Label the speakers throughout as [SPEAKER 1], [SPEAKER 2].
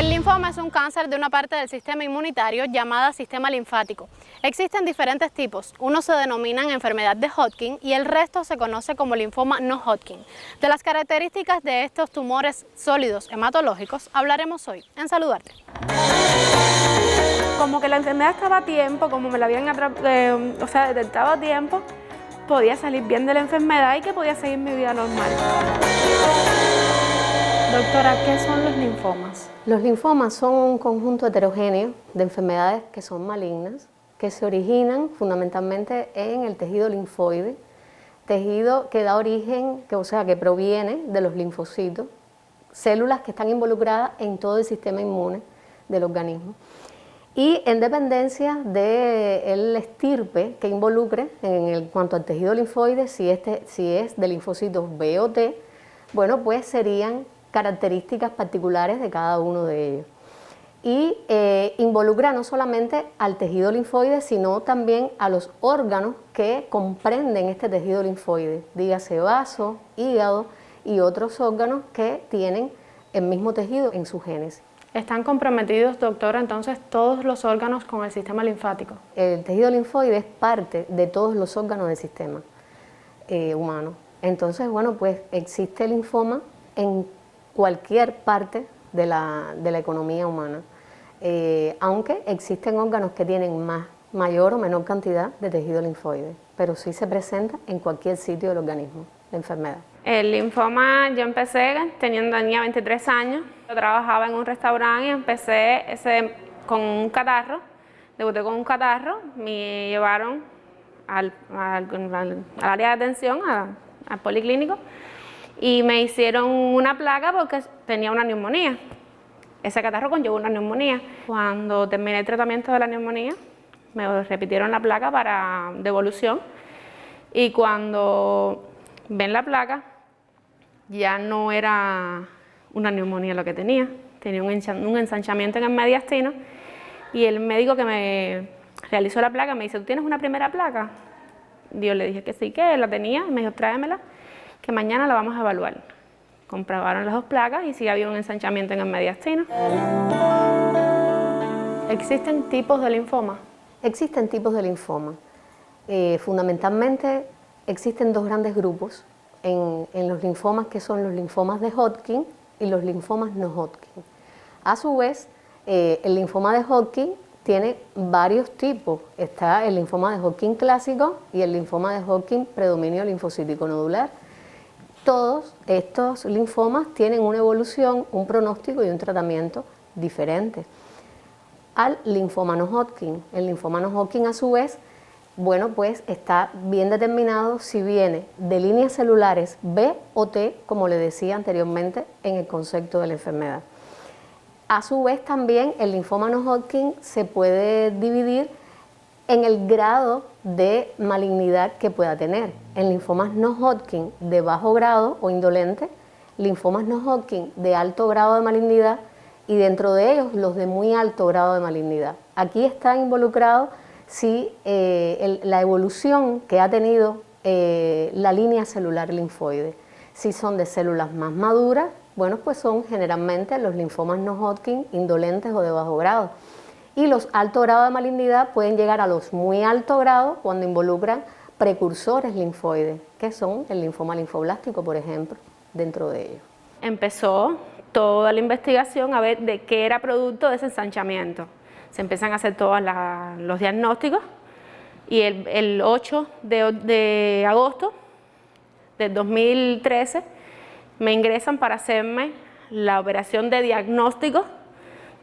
[SPEAKER 1] El linfoma es un cáncer de una parte del sistema inmunitario llamada sistema linfático. Existen diferentes tipos. Unos se denominan enfermedad de Hodgkin y el resto se conoce como linfoma no Hodgkin. De las características de estos tumores sólidos hematológicos hablaremos hoy en Saludarte.
[SPEAKER 2] Como que la enfermedad estaba a tiempo, como me la habían detectado a tiempo, podía salir bien de la enfermedad y que podía seguir mi vida normal.
[SPEAKER 1] Doctora, ¿qué son los linfomas?
[SPEAKER 3] Los linfomas son un conjunto heterogéneo de enfermedades que son malignas, que se originan fundamentalmente en el tejido linfoide, tejido que da origen, que proviene de los linfocitos, células que están involucradas en todo el sistema inmune del organismo. Y en dependencia del estirpe que involucre en cuanto al tejido linfoide, si es de linfocitos B o T, bueno, pues serían características particulares de cada uno de ellos. Y involucra no solamente al tejido linfoide, sino también a los órganos que comprenden este tejido linfoide, dígase vaso, hígado y otros órganos que tienen el mismo tejido en su génesis.
[SPEAKER 2] ¿Están comprometidos, doctora, entonces todos los órganos con el sistema linfático?
[SPEAKER 3] El tejido linfoide es parte de todos los órganos del sistema humano. Entonces, bueno, pues existe linfoma en cualquier parte de la economía humana, aunque existen órganos que tienen mayor o menor cantidad de tejido linfoide, pero sí se presenta en cualquier sitio del organismo, la enfermedad.
[SPEAKER 2] El linfoma yo empecé tenía 23 años, yo trabajaba en un restaurante y empecé con un catarro, debuté con un catarro, me llevaron al área de atención, al policlínico, y me hicieron una placa porque tenía una neumonía. Ese catarro conllevó una neumonía. Cuando terminé el tratamiento de la neumonía, me repitieron la placa para devolución y cuando ven la placa, ya no era una neumonía lo que tenía un ensanchamiento en el mediastino y el médico que me realizó la placa me dice, ¿tú tienes una primera placa? Yo le dije que sí, que la tenía, me dijo, tráemela, que mañana la vamos a evaluar. Comprobaron las dos placas y sí había un ensanchamiento en el mediastino.
[SPEAKER 1] ¿Existen tipos de linfoma?
[SPEAKER 3] Existen tipos de linfoma. Fundamentalmente existen dos grandes grupos en los linfomas, que son los linfomas de Hodgkin y los linfomas no Hodgkin. A su vez, el linfoma de Hodgkin tiene varios tipos. Está el linfoma de Hodgkin clásico y el linfoma de Hodgkin predominio linfocítico nodular. Todos estos linfomas tienen una evolución, un pronóstico y un tratamiento diferentes al linfoma no Hodgkin. El linfoma no Hodgkin, a su vez, bueno, pues está bien determinado si viene de líneas celulares B o T, como le decía anteriormente en el concepto de la enfermedad. A su vez también el linfoma no Hodgkin se puede dividir en el grado de malignidad que pueda tener. En linfomas no Hodgkin de bajo grado o indolente, linfomas no Hodgkin de alto grado de malignidad y dentro de ellos los de muy alto grado de malignidad. Aquí está involucrado si la evolución que ha tenido la línea celular linfoide. Si son de células más maduras, bueno, pues son generalmente los linfomas no Hodgkin indolentes o de bajo grado. Y los alto grado de malignidad pueden llegar a los muy alto grado cuando involucran precursores linfoides, que son el linfoma linfoblástico, por ejemplo, dentro de ellos.
[SPEAKER 2] Empezó toda la investigación a ver de qué era producto de ese ensanchamiento. Se empiezan a hacer todos los diagnósticos y el 8 de agosto del 2013 me ingresan para hacerme la operación de diagnóstico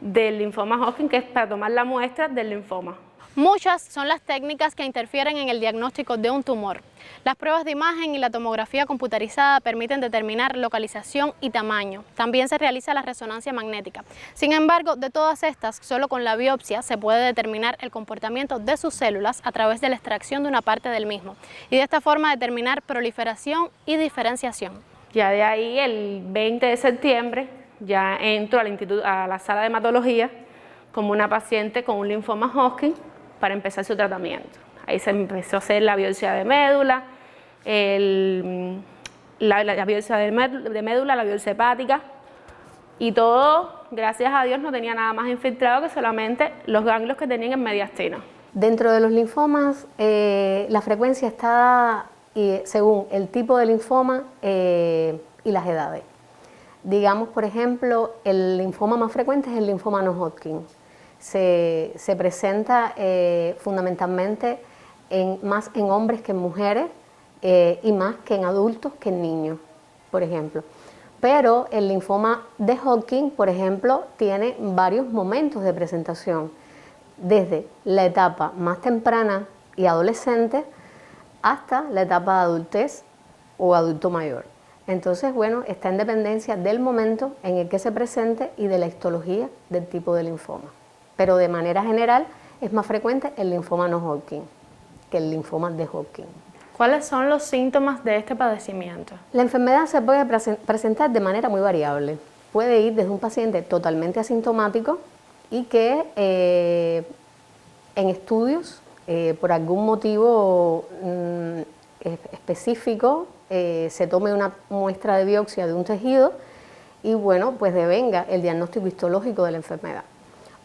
[SPEAKER 2] del linfoma Hodgkin, que es para tomar la muestra del linfoma.
[SPEAKER 1] Muchas son las técnicas que interfieren en el diagnóstico de un tumor. Las pruebas de imagen y la tomografía computarizada permiten determinar localización y tamaño. También se realiza la resonancia magnética. Sin embargo, de todas estas, solo con la biopsia se puede determinar el comportamiento de sus células a través de la extracción de una parte del mismo y de esta forma determinar proliferación y diferenciación.
[SPEAKER 2] Ya de ahí, el 20 de septiembre, ya entro a la sala de hematología como una paciente con un linfoma Hodgkin para empezar su tratamiento. Ahí se empezó a hacer la biopsia de médula, la biopsia de médula, la biopsia hepática, Y todo, gracias a Dios, no tenía nada más infiltrado que solamente los ganglios que tenían en mediastino.
[SPEAKER 3] Dentro de los linfomas, la frecuencia está según el tipo de linfoma y las edades. Digamos, por ejemplo, el linfoma más frecuente es el linfoma no Hodgkin. Se presenta fundamentalmente más en hombres que en mujeres y más que en adultos que en niños, por ejemplo. Pero el linfoma de Hodgkin, por ejemplo, tiene varios momentos de presentación, desde la etapa más temprana y adolescente hasta la etapa de adultez o adulto mayor. Entonces, bueno, está en dependencia del momento en el que se presente y de la histología del tipo de linfoma. Pero de manera general es más frecuente el linfoma no Hodgkin que el linfoma de Hodgkin.
[SPEAKER 1] ¿Cuáles son los síntomas de este padecimiento?
[SPEAKER 3] La enfermedad se puede presentar de manera muy variable. Puede ir desde un paciente totalmente asintomático y que en estudios, por algún motivo específico, se tome una muestra de biopsia de un tejido y bueno, pues devenga el diagnóstico histológico de la enfermedad.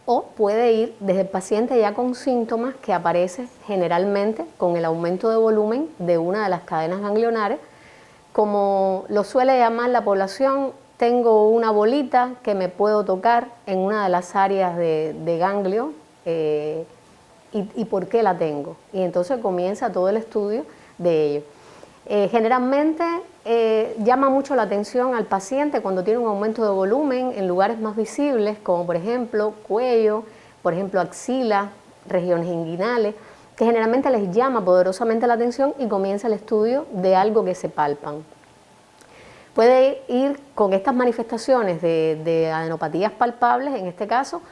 [SPEAKER 3] O puede ir desde el paciente ya con síntomas que aparece generalmente con el aumento de volumen de una de las cadenas ganglionares, como lo suele llamar la población, tengo una bolita que me puedo tocar en una de las áreas de ganglio y por qué la tengo. Y entonces comienza todo el estudio de ello. Generalmente llama mucho la atención al paciente cuando tiene un aumento de volumen en lugares más visibles, como por ejemplo cuello, por ejemplo axila, regiones inguinales, que generalmente les llama poderosamente la atención y comienza el estudio de algo que se palpan. Puede ir con estas manifestaciones de adenopatías palpables, en este caso,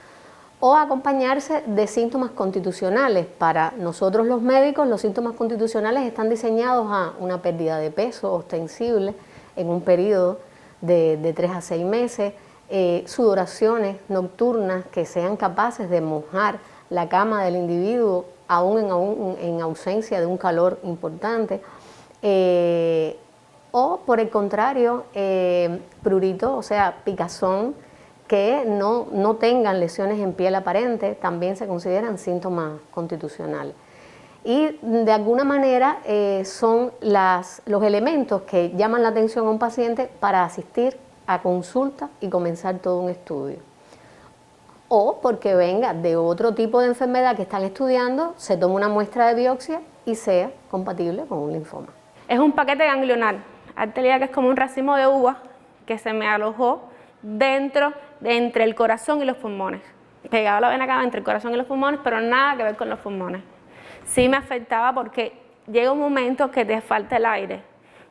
[SPEAKER 3] o acompañarse de síntomas constitucionales. Para nosotros los médicos, los síntomas constitucionales están diseñados a una pérdida de peso ostensible en un periodo de 3 a 6 meses, sudoraciones nocturnas que sean capaces de mojar la cama del individuo aún en ausencia de un calor importante, o por el contrario, prurito, o sea, picazón, que no tengan lesiones en piel aparente, también se consideran síntomas constitucionales. Y de alguna manera son los elementos que llaman la atención a un paciente para asistir a consulta y comenzar todo un estudio. O porque venga de otro tipo de enfermedad que están estudiando, se toma una muestra de biopsia y sea compatible con un linfoma.
[SPEAKER 2] Es un paquete ganglionar, arteria, que es como un racimo de uva que se me alojó entre el corazón y los pulmones, pegado a la vena cava entre el corazón y los pulmones, pero nada que ver con los pulmones. Sí me afectaba porque llega un momento que te falta el aire,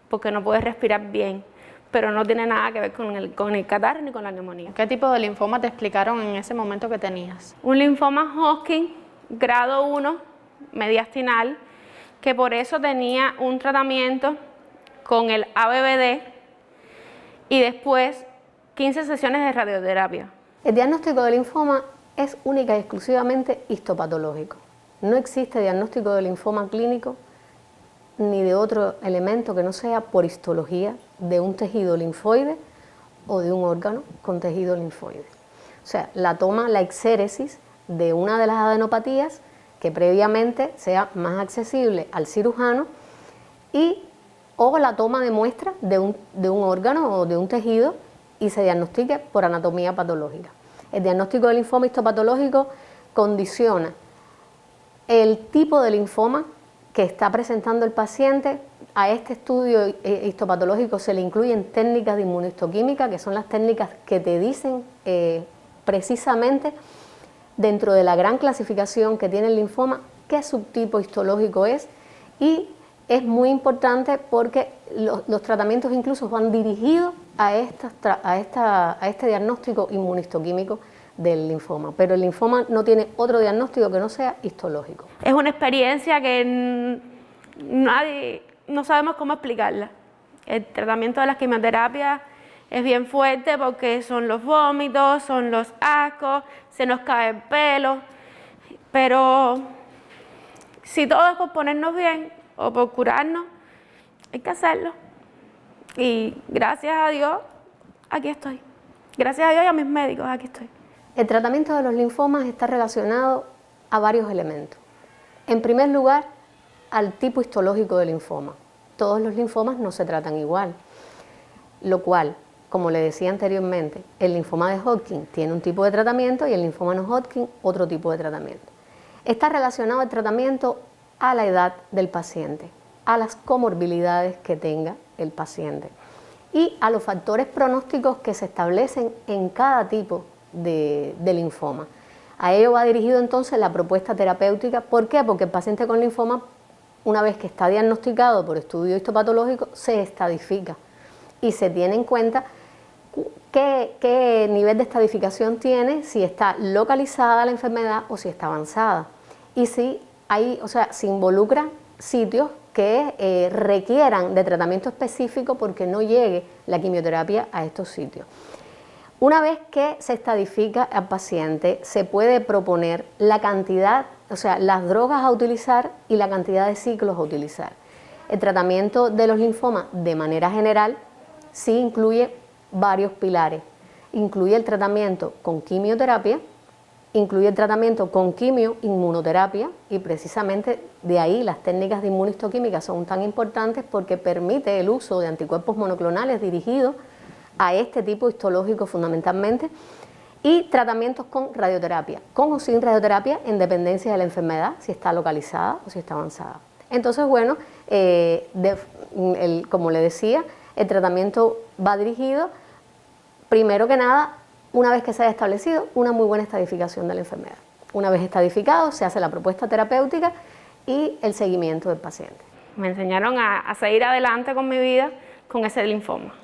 [SPEAKER 2] porque no puedes respirar bien, pero no tiene nada que ver con el catarro ni con la neumonía.
[SPEAKER 1] ¿Qué tipo de linfoma te explicaron en ese momento que tenías?
[SPEAKER 2] Un linfoma Hodgkin, grado 1, mediastinal, que por eso tenía un tratamiento con el ABVD y después 15 sesiones de radioterapia.
[SPEAKER 3] El diagnóstico de linfoma es única y exclusivamente histopatológico. No existe diagnóstico de linfoma clínico ni de otro elemento que no sea por histología de un tejido linfoide o de un órgano con tejido linfoide. O sea, la exéresis de una de las adenopatías que previamente sea más accesible al cirujano o la toma de muestra de un órgano o de un tejido y se diagnostique por anatomía patológica. El diagnóstico de linfoma histopatológico condiciona el tipo de linfoma que está presentando el paciente. A este estudio histopatológico se le incluyen técnicas de inmunohistoquímica, que son las técnicas que te dicen precisamente dentro de la gran clasificación que tiene el linfoma qué subtipo histológico es, y es muy importante porque los tratamientos incluso van dirigidos a este diagnóstico inmunohistoquímico del linfoma, pero el linfoma no tiene otro diagnóstico que no sea histológico.
[SPEAKER 2] Es una experiencia que no sabemos cómo explicarla. El tratamiento de las quimioterapias es bien fuerte porque son los vómitos, son los ascos, se nos cae el pelo, pero si todo es por ponernos bien o por curarnos, hay que hacerlo. Y gracias a Dios, aquí estoy. gracias a Dios y a mis médicos, aquí estoy.
[SPEAKER 3] El tratamiento de los linfomas está relacionado a varios elementos. En primer lugar, al tipo histológico del linfoma. Todos los linfomas no se tratan igual, lo cual, como le decía anteriormente, el linfoma de Hodgkin tiene un tipo de tratamiento y el linfoma no Hodgkin otro tipo de tratamiento. Está relacionado el tratamiento a la edad del paciente, a las comorbilidades que tenga el paciente y a los factores pronósticos que se establecen en cada tipo de linfoma. A ello va dirigido entonces la propuesta terapéutica. ¿Por qué? Porque el paciente con linfoma, una vez que está diagnosticado por estudio histopatológico, se estadifica y se tiene en cuenta qué nivel de estadificación tiene, si está localizada la enfermedad o si está avanzada. Y si se involucran sitios que requieran de tratamiento específico porque no llegue la quimioterapia a estos sitios. Una vez que se estadifica al paciente, se puede proponer la cantidad, las drogas a utilizar y la cantidad de ciclos a utilizar. El tratamiento de los linfomas, de manera general, sí incluye varios pilares. Incluye el tratamiento con quimioterapia, incluye el tratamiento con quimio-inmunoterapia, y precisamente de ahí las técnicas de inmunistoquímica son tan importantes porque permite el uso de anticuerpos monoclonales dirigidos a este tipo histológico fundamentalmente, y tratamientos con radioterapia, con o sin radioterapia en dependencia de la enfermedad, si está localizada o si está avanzada. Entonces, bueno, como le decía, el tratamiento va dirigido, primero que nada, una vez que se haya establecido una muy buena estadificación de la enfermedad. Una vez estadificado, se hace la propuesta terapéutica y el seguimiento del paciente.
[SPEAKER 2] Me enseñaron a seguir adelante con mi vida con ese linfoma.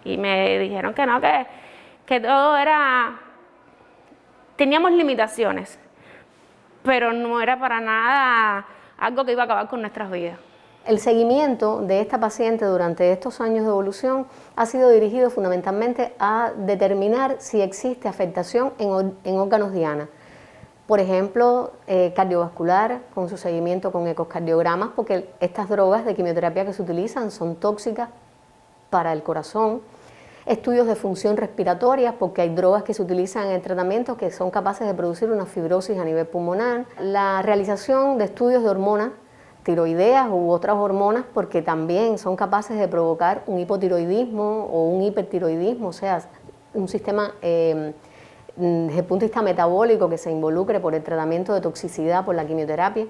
[SPEAKER 2] Y me dijeron que no, que todo era... Teníamos limitaciones, pero no era para nada algo que iba a acabar con nuestras vidas.
[SPEAKER 3] El seguimiento de esta paciente durante estos años de evolución ha sido dirigido fundamentalmente a determinar si existe afectación en órganos diana. Por ejemplo, cardiovascular, con su seguimiento con ecocardiogramas, porque estas drogas de quimioterapia que se utilizan son tóxicas para el corazón. Estudios de función respiratoria, porque hay drogas que se utilizan en el tratamiento que son capaces de producir una fibrosis a nivel pulmonar. La realización de estudios de hormonas tiroideas u otras hormonas, porque también son capaces de provocar un hipotiroidismo o un hipertiroidismo, o sea, un sistema desde el punto de vista metabólico que se involucre por el tratamiento de toxicidad por la quimioterapia.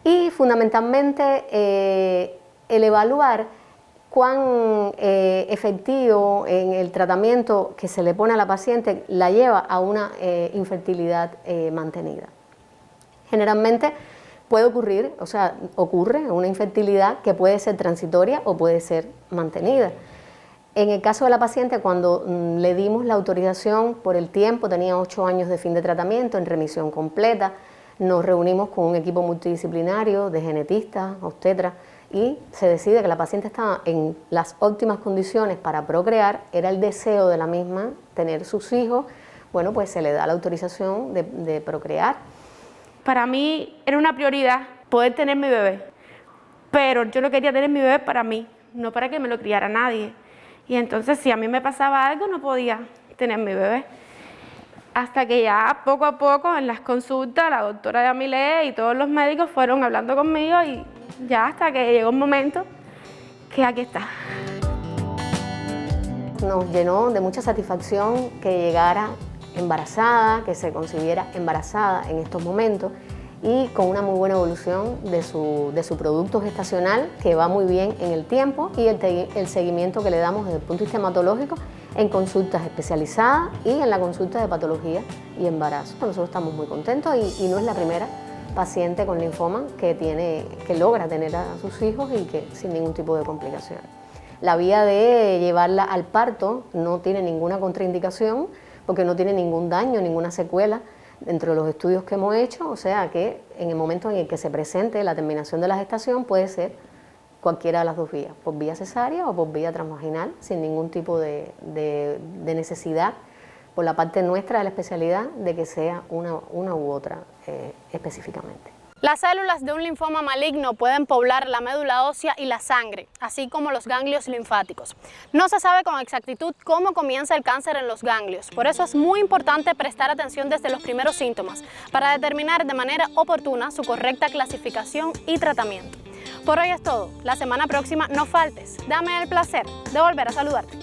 [SPEAKER 3] Y fundamentalmente el evaluar cuán efectivo en el tratamiento que se le pone a la paciente la lleva a una infertilidad mantenida. Generalmente puede ocurrir, ocurre una infertilidad que puede ser transitoria o puede ser mantenida. En el caso de la paciente, cuando le dimos la autorización por el tiempo, tenía 8 años de fin de tratamiento en remisión completa, nos reunimos con un equipo multidisciplinario de genetistas, obstetras, y se decide que la paciente estaba en las óptimas condiciones para procrear, era el deseo de la misma tener sus hijos, bueno, pues se le da la autorización de procrear.
[SPEAKER 2] Para mí era una prioridad poder tener mi bebé, pero yo no quería tener mi bebé para mí, no para que me lo criara nadie. Y entonces si a mí me pasaba algo no podía tener mi bebé. Hasta que ya poco a poco en las consultas la doctora Yamile y todos los médicos fueron hablando conmigo y ya hasta que llegó un momento que aquí está.
[SPEAKER 3] Nos llenó de mucha satisfacción que llegara embarazada, que se concibiera embarazada en estos momentos y con una muy buena evolución de su producto gestacional, que va muy bien en el tiempo, y el seguimiento que le damos desde el punto de vista hematológico en consultas especializadas y en la consulta de patología y embarazo. Nosotros estamos muy contentos y no es la primera paciente con linfoma que logra tener a sus hijos y que sin ningún tipo de complicación. La vía de llevarla al parto no tiene ninguna contraindicación porque no tiene ningún daño, ninguna secuela dentro de los estudios que hemos hecho, o sea que en el momento en el que se presente la terminación de la gestación puede ser cualquiera de las dos vías, por vía cesárea o por vía transvaginal, sin ningún tipo de necesidad por la parte nuestra de la especialidad de que sea una u otra específicamente.
[SPEAKER 1] Las células de un linfoma maligno pueden poblar la médula ósea y la sangre, así como los ganglios linfáticos. No se sabe con exactitud cómo comienza el cáncer en los ganglios, por eso es muy importante prestar atención desde los primeros síntomas para determinar de manera oportuna su correcta clasificación y tratamiento. Por hoy es todo. La semana próxima no faltes. Dame el placer de volver a saludarte.